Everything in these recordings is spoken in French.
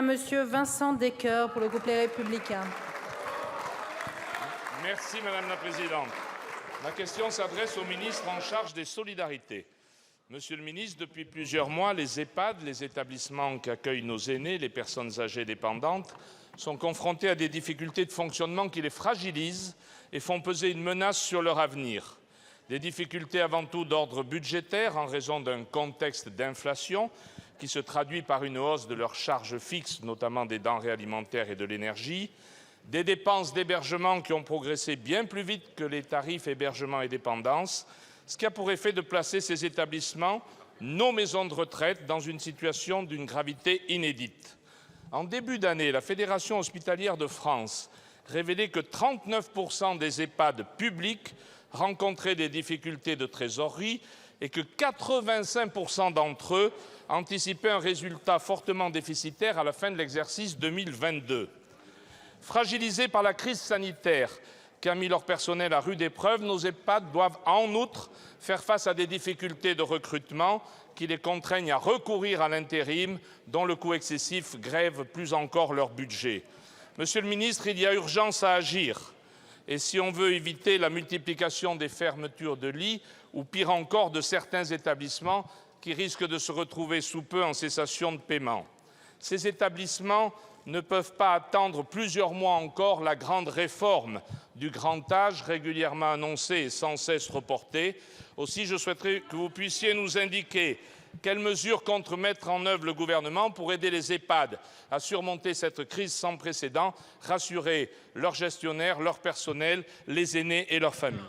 Monsieur Vincent Descoeur pour le groupe Les Républicains. Merci Madame la Présidente. Ma question s'adresse au ministre en charge des Solidarités. Monsieur le ministre, depuis plusieurs mois, les EHPAD, les établissements qui accueillent nos aînés, les personnes âgées dépendantes, sont confrontés à des difficultés de fonctionnement qui les fragilisent et font peser une menace sur leur avenir. Des difficultés avant tout d'ordre budgétaire en raison d'un contexte d'inflation qui se traduit par une hausse de leurs charges fixes, notamment des denrées alimentaires et de l'énergie, des dépenses d'hébergement qui ont progressé bien plus vite que les tarifs hébergement et dépendance, ce qui a pour effet de placer ces établissements, nos maisons de retraite, dans une situation d'une gravité inédite. En début d'année, la Fédération hospitalière de France révélait que 39% des EHPAD publics rencontraient des difficultés de trésorerie et que 85% d'entre eux anticipaient un résultat fortement déficitaire à la fin de l'exercice 2022. Fragilisés par la crise sanitaire qui a mis leur personnel à rude épreuve, nos EHPAD doivent en outre faire face à des difficultés de recrutement qui les contraignent à recourir à l'intérim, dont le coût excessif grève plus encore leur budget. Monsieur le ministre, il y a urgence à agir. Et si on veut éviter la multiplication des fermetures de lits ou pire encore de certains établissements qui risquent de se retrouver sous peu en cessation de paiement. Ces établissements ne peuvent pas attendre plusieurs mois encore la grande réforme du grand âge régulièrement annoncée et sans cesse reportée. Aussi, je souhaiterais que vous puissiez nous indiquer quelles mesures compte mettre en œuvre le gouvernement pour aider les EHPAD à surmonter cette crise sans précédent, rassurer leurs gestionnaires, leur personnel, les aînés et leurs familles.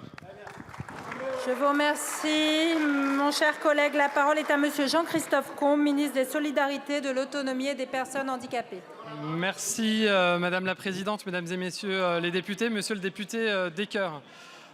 Je vous remercie, mon cher collègue. La parole est à Monsieur Jean-Christophe Combe, ministre des Solidarités, de l'Autonomie et des Personnes handicapées. Merci Madame la Présidente, Mesdames et Messieurs les députés. Monsieur le député Descoeur,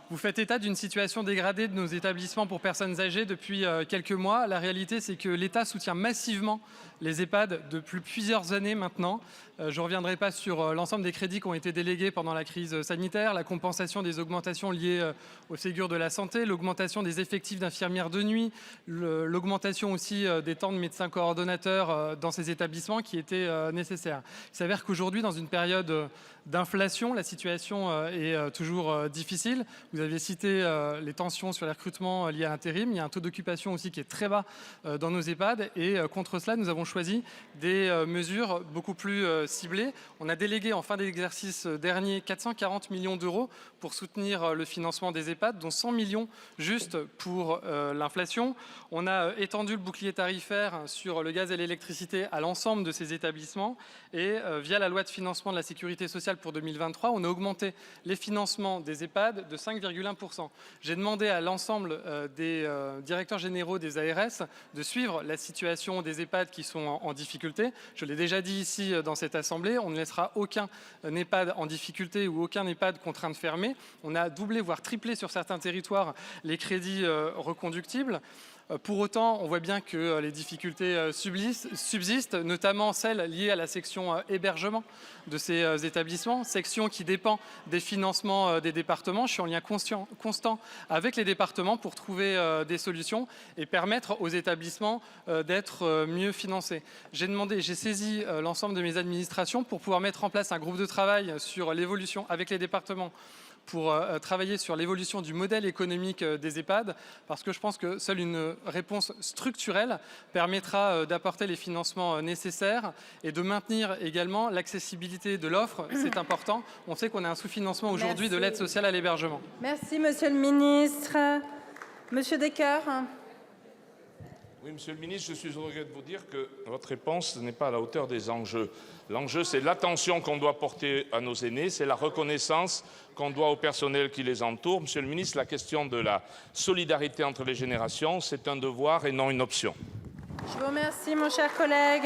vous faites état d'une situation dégradée de nos établissements pour personnes âgées depuis quelques mois. La réalité, c'est que l'État soutient massivement les EHPAD depuis plusieurs années maintenant. Je ne reviendrai pas sur l'ensemble des crédits qui ont été délégués pendant la crise sanitaire, la compensation des augmentations liées au Ségur de la santé, l'augmentation des effectifs d'infirmières de nuit, l'augmentation aussi des temps de médecins coordonnateurs dans ces établissements qui étaient nécessaires. Il s'avère qu'aujourd'hui, dans une période d'inflation, la situation est toujours difficile. Vous avez cité les tensions sur les recrutements liés à l'intérim. Il y a un taux d'occupation aussi qui est très bas dans nos EHPAD. Et contre cela, nous avons choisi des mesures beaucoup plus ciblées. On a délégué en fin d'exercice dernier 440 millions d'euros pour soutenir le financement des EHPAD, dont 100 millions juste pour l'inflation. On a étendu le bouclier tarifaire sur le gaz et l'électricité à l'ensemble de ces établissements. Et via la loi de financement de la sécurité sociale pour 2023, on a augmenté les financements des EHPAD de 5,1%. J'ai demandé à l'ensemble des directeurs généraux des ARS de suivre la situation des EHPAD qui sont en difficulté. Je l'ai déjà dit ici dans cette assemblée, on ne laissera aucun EHPAD en difficulté ou aucun EHPAD contraint de fermer. On a doublé, voire triplé sur certains territoires les crédits reconductibles. Pour autant, on voit bien que les difficultés subsistent, notamment celles liées à la section hébergement de ces établissements, section qui dépend des financements des départements. Je suis en lien constant avec les départements pour trouver des solutions et permettre aux établissements d'être mieux financés. J'ai saisi l'ensemble de mes administrations pour pouvoir mettre en place un groupe de travail sur l'évolution avec les départements pour travailler sur l'évolution du modèle économique des EHPAD, parce que je pense que seule une réponse structurelle permettra d'apporter les financements nécessaires et de maintenir également l'accessibilité de l'offre. C'est important. On sait qu'on a un sous-financement aujourd'hui de l'aide sociale à l'hébergement. Merci, Monsieur le Ministre. Monsieur Descoeur. Oui, Monsieur le ministre, je suis au regret de vous dire que votre réponse n'est pas à la hauteur des enjeux. L'enjeu, c'est l'attention qu'on doit porter à nos aînés, c'est la reconnaissance qu'on doit au personnel qui les entoure. Monsieur le ministre, la question de la solidarité entre les générations, c'est un devoir et non une option. Je vous remercie, mon cher collègue.